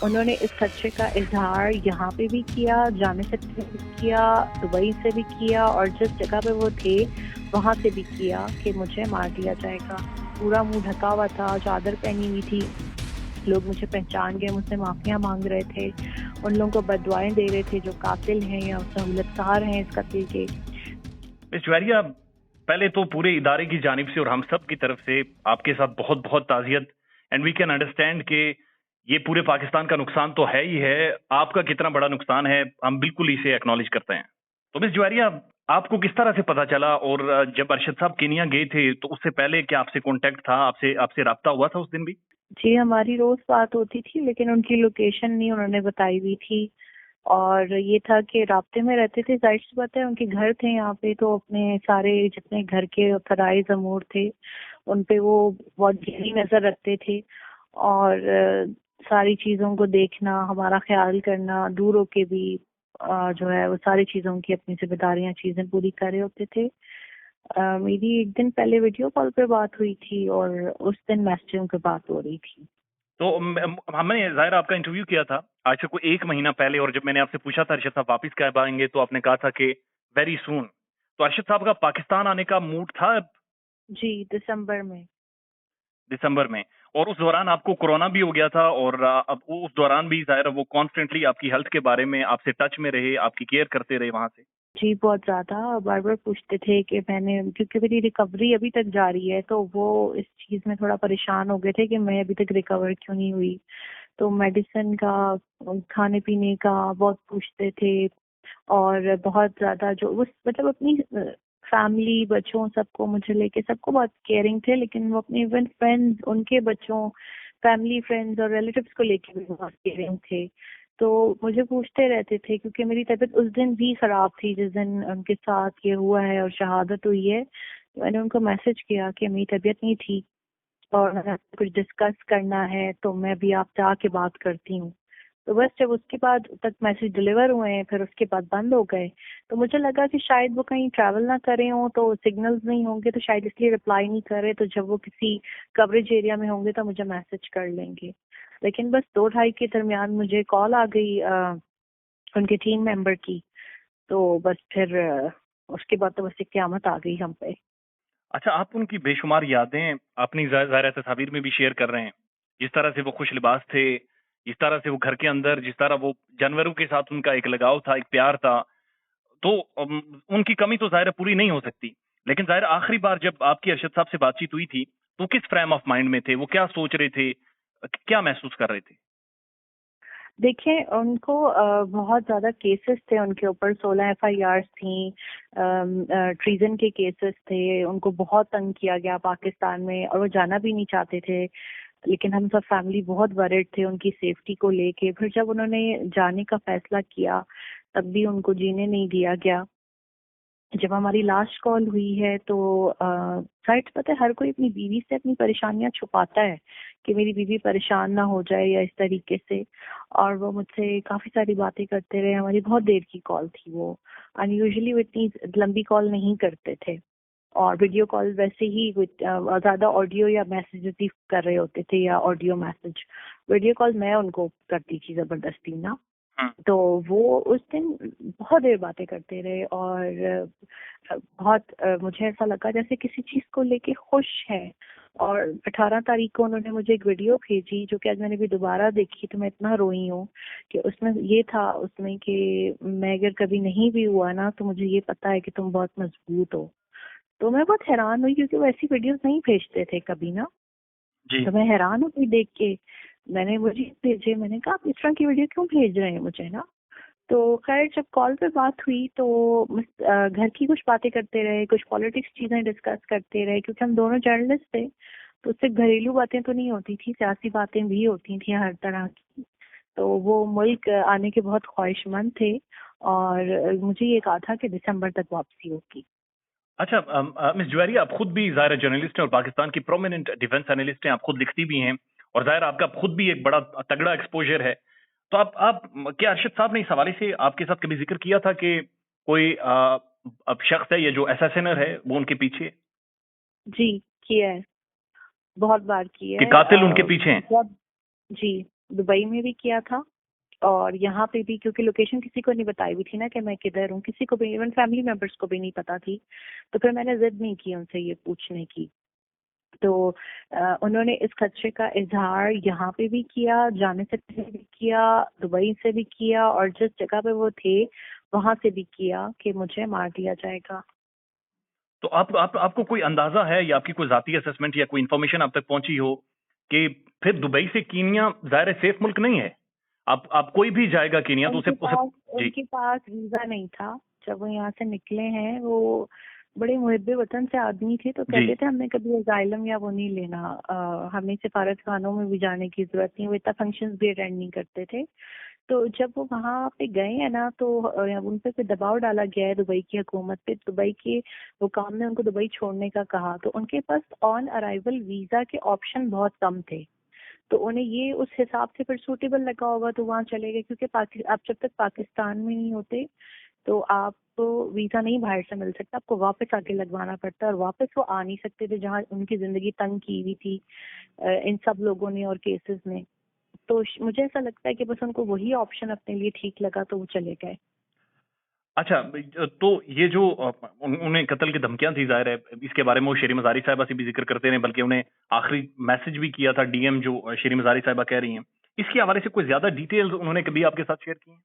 उन्होंने इस खदशे का इज़हार यहाँ पे भी किया, जाने से पहले भी किया, दुबई से भी किया और जिस जगह पे वो थे, वहाँ से भी किया कि मुझे मार दिया जाएगा। पूरा मुँह ढका हुआ था, चादर पहनी हुई थी। लोग मुझे पहचान गए, मुझसे माफ़ियाँ माँग रहे थे। उन लोगों को बददुआएँ दे रहे थे जो कातिल हैं या सहूलतकार हैं इस कत्ल के। मिस जुवेरिया, पहले तो पूरे इदारे की जानिब से और हम सब की तरफ से आपके साथ बहुत बहुत ताज़ियत। एंड वी कैन अंडरस्टैंड कि ये पूरे पाकिस्तान का नुकसान तो है ही है, आपका कितना बड़ा नुकसान है हम बिल्कुल इसे एक्नॉलेज करते हैं। तो मिस जुवेरिया, आपको किस तरह से पता चला, और जब अरशद साहब केनिया गए थे तो उससे पहले क्या आपसे कांटेक्ट था, आपसे आपसे राब्ता हुआ था उस दिन भी? जी, हमारी रोज़ बात होती थी लेकिन उनकी लोकेशन नहीं उन्होंने बताई हुई थी। और ये था कि राब्ते में रहते थे, ज़ाहिर-सी बात है उनके घर थे यहाँ पे, तो अपने सारे जितने घर के फ़राइज़ अमूर थे, उन पे वो बहुत गहरी नज़र रखते थे और सारी चीज़ों को देखना, हमारा ख़्याल करना, दूर होके भी जो है वो सारी चीज़ों की अपनी ज़िम्मेदारियाँ चीज़ें पूरी कर रहे होते थे। मेरी 1 दिन पहले वीडियो कॉल पे बात हुई थी और उस दिन मैसेजिंग पे बात हो रही थी। तो हमने ज़ाहिर आपका इंटरव्यू किया था आज से कोई 1 महीना पहले, और जब मैंने आपसे पूछा था अरशद साहब वापस कब आएंगे, तो आपने कहा था कि वेरी सून। तो अरशद साहब का पाकिस्तान आने का मूड था जी, दिसंबर में। दिसंबर में, और उस दौरान आपको कोरोना भी हो गया था, और अब उस दौरान भी ज़ाहिर है वो कॉन्स्टेंटली आपकी हेल्थ के बारे में आपसे टच में रहे, आपकी केयर करते रहे वहां से। जी, बहुत ज़्यादा बार-बार पूछते थे कि मैंने, क्योंकि मेरी रिकवरी अभी तक जारी है, तो वो इस चीज़ में थोड़ा परेशान हो गए थे कि मैं अभी तक रिकवर क्यों नहीं हुई। तो मेडिसिन का, खाने-पीने का बहुत पूछते थे और बहुत ज़्यादा जो उस मतलब अपनी फैमिली, बच्चों सबको मुझे लेके सबको बहुत केयरिंग थे, लेकिन वो अपने इवन फ्रेंड्स, उनके बच्चों, फैमिली, फ्रेंड्स और रिलेटिव्स को लेके भी बहुत केयरिंग थे। तो मुझे पूछते रहते थे क्योंकि मेरी तबीयत उस दिन भी खराब थी जिस दिन उनके साथ ये हुआ है और शहादत हुई है। तो मैंने उनको मैसेज किया कि मेरी तबीयत नहीं ठीक और मैंने आपसे कुछ डिस्कस करना है, तो मैं अभी आपसे आके बात करती हूँ। तो बस जब उसके बाद तक मैसेज डिलीवर हुए हैं, फिर उसके बाद बंद हो गए। तो मुझे लगा कि शायद वो कहीं ट्रैवल ना करे हों, तो सिग्नल्स नहीं होंगे, तो शायद इसलिए रिप्लाई नहीं कर रहे। तो जब वो किसी कवरेज एरिया में होंगे तो मुझे मैसेज कर लेंगे। लेकिन बस 2 ढाई के दरमियान मुझे कॉल आ गई उनके टीम मेंबर की। तो बस फिर उसके बाद तो बस एक क़यामत आ गई हम पे। अच्छा, आप उनकी बेशुमार यादें अपनी ज़ाहिर तस्वीर में भी शेयर कर रहे हैं। जिस तरह से वो खुश लिबास थे, जिस तरह से वो घर के अंदर, जिस तरह वो जानवरों के साथ उनका एक लगाव था, एक प्यार था, तो उनकी कमी तो ज़ाहिर है पूरी नहीं हो सकती। लेकिन ज़ाहिर आखिरी बार जब आपकी अरशद साहब से बातचीत हुई थी, तो किस फ्रेम ऑफ माइंड में थे? वो क्या सोच रहे थे? क्या महसूस कर रहे थे? देखिए, उनको बहुत ज़्यादा केसेस थे उनके ऊपर, 16 एफआईआर्स थी, ट्रीज़न के केसेस थे, उनको बहुत तंग किया गया पाकिस्तान में और वो जाना भी नहीं चाहते थे। लेकिन हम सब फैमिली बहुत वरिड थे उनकी सेफ्टी को लेके। फिर जब उन्होंने जाने का फैसला किया, तब भी उनको जीने नहीं दिया गया। जब हमारी लास्ट कॉल हुई है तो शायद पता है हर कोई अपनी बीवी से अपनी परेशानियां छुपाता है कि मेरी बीवी परेशान ना हो जाए या इस तरीके से। और वो मुझसे काफी सारी बातें करते रहे, हमारी बहुत देर की कॉल थी वो। अनयूजुअली वो इतनी लंबी कॉल नहीं करते थे और वीडियो कॉल वैसे ही ज्यादा ऑडियो या मैसेजेस ही कर रहे होते थे या ऑडियो मैसेज। वीडियो कॉल मैं उनको करती थी जबरदस्ती ना। हुँ। तो वो उस दिन बहुत देर बातें करते रहे और बहुत मुझे ऐसा लगा जैसे किसी चीज को लेके खुश है। और 18 तारीख को उन्होंने मुझे एक वीडियो भेजी जो कि आज मैंने भी दोबारा देखी तो मैं इतना रोई हूँ कि उसमें ये था उसमें कि मैं अगर कभी नहीं भी हुआ ना तो मुझे ये पता है कि तुम बहुत मजबूत हो। तो मैं बहुत हैरान हुई क्योंकि वो ऐसी वीडियोस नहीं भेजते थे कभी ना। जी। तो मैं हैरान हो गई देख के। मैंने मुझे भेजे, मैंने कहा आप इस तरह की वीडियो क्यों भेज रहे हैं मुझे ना। तो खैर जब कॉल पे बात हुई तो घर की कुछ बातें करते रहे, कुछ पॉलिटिक्स चीजें डिस्कस करते रहे क्योंकि हम दोनों जर्नलिस्ट थे। तो सिर्फ घरेलू बातें तो नहीं होती थी, सियासी बातें भी होती थी हर तरह की। तो वो मुल्क आने के बहुत ख्वाहिशमंद थे और मुझे ये कहा था कि दिसंबर तक वापसी होगी। अच्छा, मिस जुवेरिया, आप खुद भी ज़ाहिर जर्नलिस्ट हैं और पाकिस्तान की प्रोमिनेंट डिफेंस एनालिस्ट हैं, आप खुद लिखती भी हैं, और ज़ाहिर आपका खुद भी एक बड़ा तगड़ा एक्सपोज़र है। तो आप क्या अरशद साहब ने इस हवाले से आपके साथ कभी ज़िक्र किया था कि कोई अब शख्स है, ये जो असैसिनर है, वो उनके पीछे है, जी, किया है, बहुत बार किया कि है। कातिल उनके पीछे हैं? जी, दुबई में भी किया था और यहाँ पे भी, क्योंकि लोकेशन किसी को नहीं बताई हुई थी ना कि मैं किधर हूँ, किसी को भी, इवन फैमिली मेंबर्स को भी नहीं पता थी। तो फिर मैंने जिद नहीं की उनसे ये पूछने की। तो उन्होंने इस खदशे का इजहार यहाँ पे भी किया, जाने से पहले भी किया, दुबई से भी किया, और जिस जगह पे वो थे वहां से भी किया कि मुझे मार दिया जाएगा। तो आपको कोई अंदाजा है या आपकी कोई जाती असेसमेंट या कोई इन्फॉर्मेशन आप तक पहुंची हो कि फिर दुबई से कीनिया ज़ाहिर है सेफ मुल्क नहीं है? आप कोई भी जाएगा कीनिया तो उसे उनके उसे पास जी, उनके पास वीजा नहीं था जब वो यहाँ से निकले हैं। वो बड़े मुहिब्बे वतन से आदमी थे, तो जी। कहते थे हमने कभी अजाइलम या वो नहीं लेना, हमें सिफारत खानों में भी जाने की जरूरत नहीं, वो इतना फंक्शंस भी अटेंड नहीं करते थे। तो जब वो वहाँ पे गए हैं ना, तो उन पे कोई दबाव डाला गया है दुबई की हुकूमत पे, दुबई के हुकाम ने उनको दुबई छोड़ने का कहा, तो उनके पास ऑन अराइवल वीजा के ऑप्शन बहुत कम थे। तो उन्हें ये उस हिसाब से फिर सूटेबल लगा होगा तो वहां चले गए, क्योंकि आप जब तक पाकिस्तान में नहीं होते तो आपको वीजा नहीं बाहर से मिल सकता, आपको वापस आके लगवाना पड़ता है, और वापस वो आ नहीं सकते थे जहाँ उनकी जिंदगी तंग की हुई थी इन सब लोगों ने और केसेस ने। तो मुझे ऐसा लगता है कि बस उनको वही ऑप्शन अपने लिए ठीक लगा तो वो चले गए। अच्छा, तो ये जो उन्हें कत्ल की धमकियां थी, जाहिर है इसके बारे में वो शेरी मज़ारी साहिबा से भी जिक्र करते रहे, बल्कि उन्हें आखिरी मैसेज भी किया था डीएम, जो शेरी मज़ारी साहिबा कह रही हैं। इसके हवाले से कोई ज्यादा डिटेल्स उन्होंने कभी आपके साथ शेयर की हैं?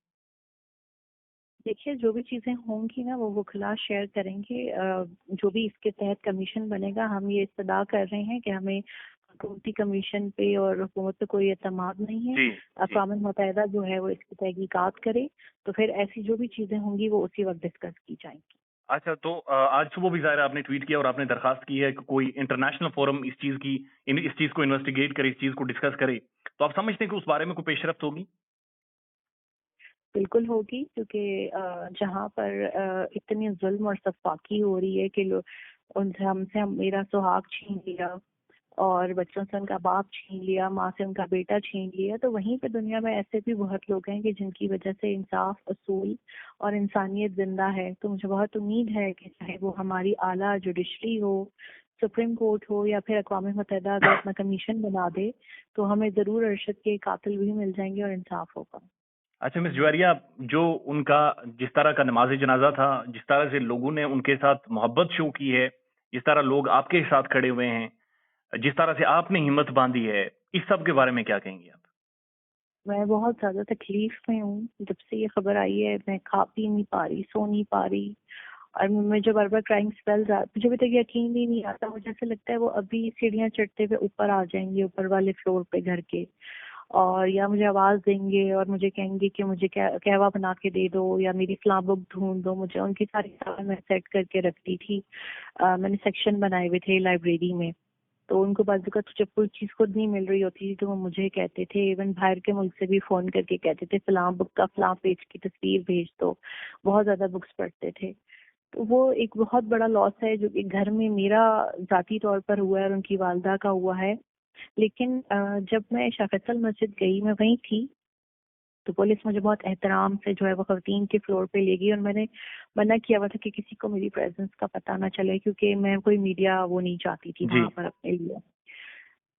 देखिए, जो भी चीजें होंगी ना वो खुला शेयर करेंगे। जो भी इसके तहत कमीशन बनेगा, हम ये इस्तदा कर रहे हैं कि हमें हुकूमती कमीशन पे और हुकूमत पे कोई एतमाद नहीं है। जी, जी। अक़वाम मुत्तहिदा जो है वो इसकी तहकीकात करे, तो फिर ऐसी जो भी चीजें होंगी वो उसी वक्त डिस्कस की जाएंगी। अच्छा, तो आज सुबह भी ज़ाहिर है आपने ट्वीट किया और आपने दरखास्त की है कि कोई इंटरनेशनल फोरम इस चीज को इन्वेस्टिगेट करे, इस चीज को डिस्कस करे। तो आप समझते हैं कि उस बारे में कोई पेशरफ्त होगी? बिल्कुल होगी, क्योंकि जहाँ पर इतनी जुल्म और सफाकी हो रही है कि लोग उनसे हमसे मेरा सुहाग छीन लिया और बच्चों से उनका बाप छीन लिया, माँ से उनका बेटा छीन लिया, तो वहीं पे दुनिया में ऐसे भी बहुत लोग हैं कि जिनकी वजह से इंसाफ, असूल और इंसानियत जिंदा है। तो मुझे बहुत उम्मीद है कि चाहे वो हमारी आला जुडिशरी हो, सुप्रीम कोर्ट हो, या फिर अक़वाम मुत्तहिदा अगर अपना कमीशन बना दे तो हमें जरूर अरशद के कातिल भी मिल जाएंगे और इंसाफ होगा। अच्छा मिस जुवेरिया, जो उनका जिस तरह का नमाज जनाजा था, जिस तरह से लोगों ने उनके साथ मोहब्बत शो की है, जिस तरह लोग आपके साथ खड़े हुए हैं, जिस तरह से आपने हिम्मत बांधी है, इस सब के बारे में क्या कहेंगी आप? मैं बहुत ज्यादा तकलीफ में हूँ। जब से ये खबर आई है मैं खा पी नहीं पा रही, सो नहीं पा रही, और मुझे बार बार क्राइम स्पेल्स मुझे अभी तक यकीन ही नहीं आता। मुझे ऐसा लगता है वो अभी सीढ़ियाँ चढ़ते हुए ऊपर आ जाएंगे, ऊपर वाले फ्लोर पे घर के, और या मुझे आवाज देंगे और मुझे कहेंगे कि मुझे कहवा बना के दे दो या मेरी फलां बुक ढूंढ दो। मुझे उनकी सारी किताबें मैं सेट करके रखती थी। मैंने सेक्शन बनाए हुए थे लाइब्रेरी में, तो उनको बाजू का जब कोई चीज खुद नहीं मिल रही होती थी तो वो मुझे कहते थे। इवन बाहर के मुल्क से भी फोन करके कहते थे फलां बुक का फलां पेज की तस्वीर भेज दो। बहुत ज्यादा बुक्स पढ़ते थे। तो वो एक बहुत बड़ा लॉस है जो कि घर में मेरा जाती तौर पर हुआ है और उनकी वालदा का हुआ है। लेकिन जब मैं शाह फैसल मस्जिद गई, मैं वहीं थी, तो पुलिस मुझे बहुत एहतराम से जो है वो खवतीन के फ्लोर पे ले गई, और मैंने मना किया हुआ था कि किसी को मेरी प्रेजेंस का पता ना चले, क्योंकि मैं कोई मीडिया वो नहीं चाहती थी जी। वहां पर अपने लिए।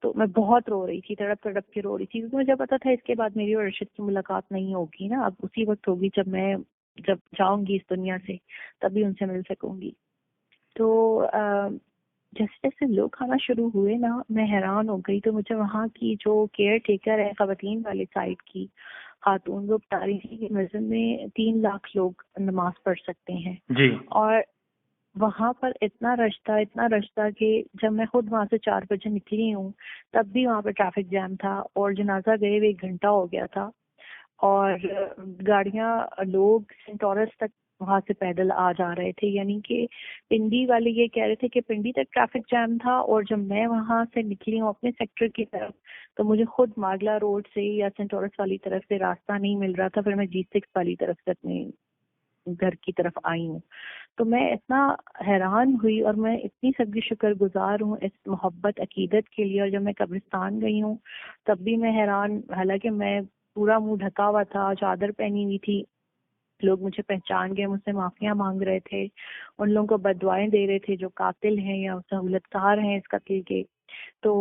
तो मैं बहुत रो रही थी, तड़प तड़प के रो रही थी, क्योंकि मुझे पता था इसके बाद मेरी और अरशद की मुलाकात नहीं होगी ना, अब उसी वक्त होगी जब जाऊंगी इस दुनिया से, तभी उनसे मिल सकूंगी। तो जैसे जैसे लोग आना शुरू हुए ना, मैं हैरान हो गई। तो मुझे वहाँ की जो केयर टेकर है खवातीन वाली साइड की खातून, वो बता रही थी कि मस्जिद में 3 लाख लोग नमाज पढ़ सकते हैं। जी। और वहां पर इतना रश था कि जब मैं खुद वहां से 4 बजे निकली हूँ तब भी वहां पर ट्रैफिक जैम था, और जनाजा गए हुए 1 घंटा हो गया था। और गाड़ियां, लोग सेंटोरस तक वहां से पैदल आ जा रहे थे, यानी कि पिंडी वाले ये कह रहे थे कि पिंडी तक ट्रैफिक जैम था। और जब मैं वहां से निकली हूँ अपने सेक्टर की तरफ, तो मुझे खुद मागला रोड से या सेंटोरस वाली तरफ से रास्ता नहीं मिल रहा था। फिर मैं G6 वाली तरफ से अपने घर की तरफ आई हूँ। तो मैं इतना हैरान हुई, और मैं इतनी सब्ज़ी शुक्रगुजार हूँ इस मोहब्बत अकीदत के लिए। और जब मैं कब्रिस्तान गई हूँ तब भी मैं हैरान, हालांकि मैं पूरा मुंह ढका हुआ था, चादर पहनी हुई थी, लोग मुझे पहचान गए, मुझसे माफिया मांग रहे थे, उन लोगों को बददुआएं दे रहे थे जो कातिल हैं या सहूलतकार हैं इस कत्ल के। तो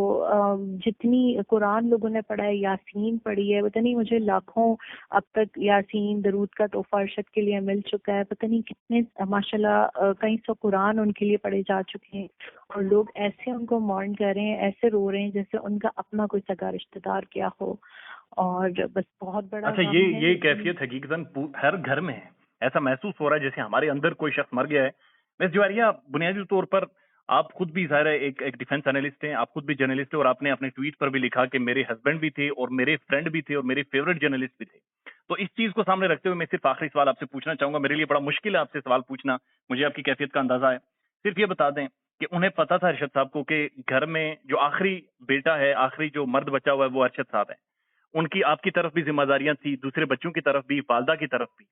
जितनी कुरान लोगों ने पढ़ा है, यासीन पढ़ी है, पता नहीं मुझे लाखों अब तक यासीन दरूद का तोहफा अरशद के लिए मिल चुका है, पता नहीं कितने माशाल्लाह कई सौ कुरान उनके लिए पढ़े जा चुके हैं, और लोग ऐसे उनको मौर्न कर रहे हैं, ऐसे रो रहे हैं जैसे उनका अपना कोई सगा रिश्तेदार क्या हो। और बस बहुत बड़ा अच्छा, गम है। ये कैफियत हकीकतन हर घर में है। ऐसा महसूस हो रहा है जैसे हमारे अंदर कोई शख्स मर गया है। मिस जुवेरिया, बुनियादी तौर पर आप खुद भी ज़ाहिर है एक डिफेंस एनालिस्ट हैं, आप खुद भी जर्नलिस्ट हैं, और आपने अपने ट्वीट पर भी लिखा कि मेरे हस्बैंड भी थे और मेरे फ्रेंड भी थे और मेरे फेवरेट जर्नलिस्ट भी थे। तो इस चीज को सामने रखते हुए मैं सिर्फ आखिरी सवाल आपसे पूछना चाहूंगा। मेरे लिए बड़ा मुश्किल है आपसे सवाल पूछना, मुझे आपकी कैफियत का अंदाजा है। सिर्फ ये बता दें कि उन्हें पता था अरशद साहब को कि घर में जो आखिरी बेटा है, आखिरी जो मर्द बचा हुआ है, वो अरशद साहब है। उनकी आपकी तरफ भी जिम्मेदारियां थी, दूसरे बच्चों की तरफ भी, वालदा की तरफ भी।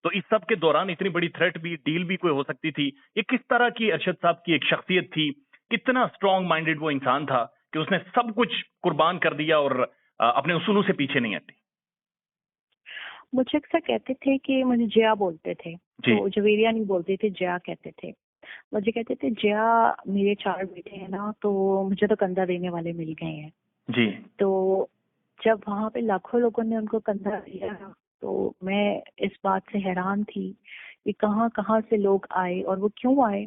तो इस सब के दौरान इतनी बड़ी थ्रेट भी, डील भी कोई हो सकती थी। ये किस तरह की अरशद साहब की एक शख्सियत थी, कितना स्ट्रॉन्ग माइंडेड वो इंसान था कि उसने सब कुछ कुर्बान कर दिया और अपने उसूलों से पीछे नहीं हटी। मुझे अक्सर कहते थे कि मुझे जया बोलते थे, तो जवेरिया नहीं बोलते थे, जया कहते थे। मुझे कहते थे जया, मेरे 4 बेटे हैं ना, तो मुझे तो कंधा देने वाले मिल गए हैं जी। तो जब वहां पे लाखों लोगों ने उनको कंधा दिया, तो मैं इस बात से हैरान थी कि कहाँ कहाँ से लोग आए और वो क्यों आए।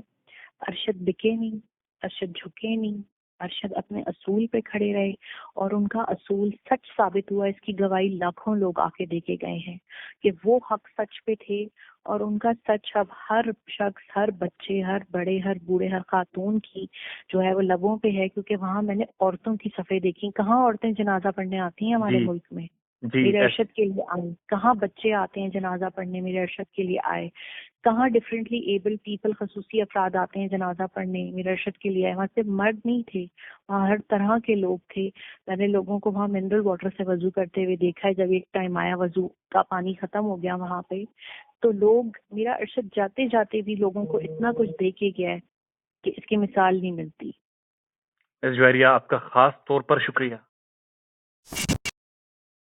अरशद बिके नहीं, अरशद झुके नहीं, अरशद अपने असूल पे खड़े रहे, और उनका असूल सच साबित हुआ। इसकी गवाही लाखों लोग आके देके गए हैं कि वो हक सच पे थे, और उनका सच अब हर शख्स, हर बच्चे, हर बड़े, हर बूढ़े, हर खातून की जो है वो लबों पे है। क्योंकि वहां मैंने औरतों की सफे देखी। कहाँ औरतें जनाजा पढ़ने आती हैं हमारे मुल्क में, मेरे अरशद के लिए आई। कहाँ बच्चे आते हैं जनाजा पढ़ने, मेरे अरशद के लिए आए। कहाँ डिफरेंटली एबल पीपल, खसूसी अफराद आते हैं जनाजा पढ़ने, मेरे अरशद के लिए आए। वहाँ सिर्फ मर्द नहीं थे, वहाँ हर तरह के लोग थे। मैंने लोगों को वहाँ मिनरल वाटर से वजू करते हुए देखा है। जब एक टाइम आया वजू का पानी खत्म हो गया वहाँ पे, तो लोग, मेरा अरशद जाते जाते भी लोगों को इतना कुछ दे के गया है कि इसकी मिसाल नहीं मिलती। मिस जुवेरिया, आपका खास तौर पर शुक्रिया।